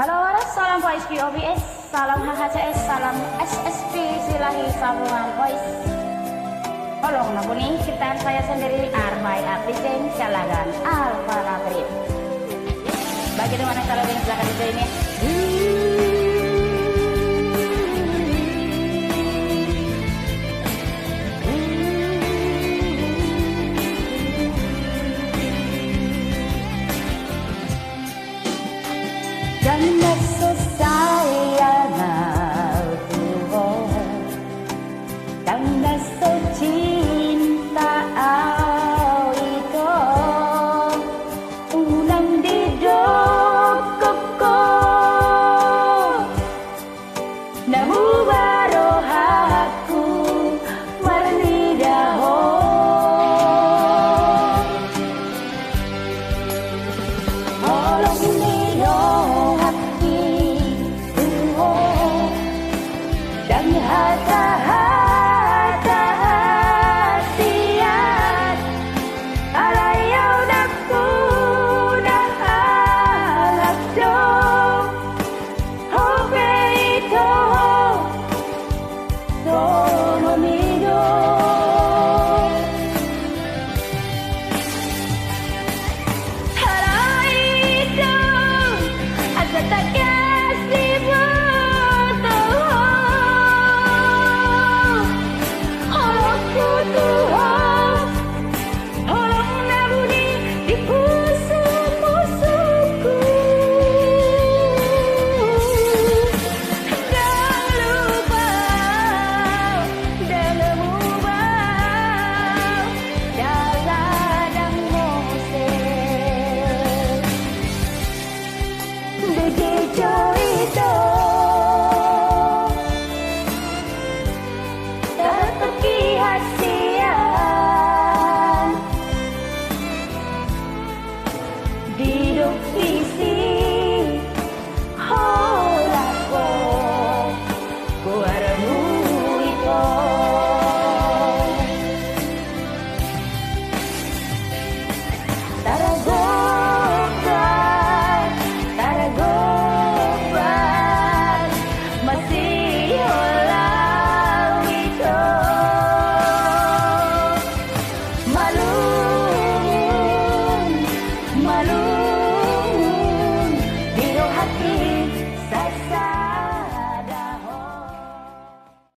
Halo waras, salam voice POBS, salam HHCS, salam SSP, silahi sambungan voice. Tolong nabuni kita saya sendiri Arbai Abdiceng Calagan Alfa Labrit. Bagaimana kalau yang silakan DJ ini? Jangan sesayang Tuhan, jangan secinta itu, unang didokoko, namu barohaku marnidaho, olong nido. Dan hata-hata hatian alayaw naku nahalap dong hope ito tonomido haray ito at sa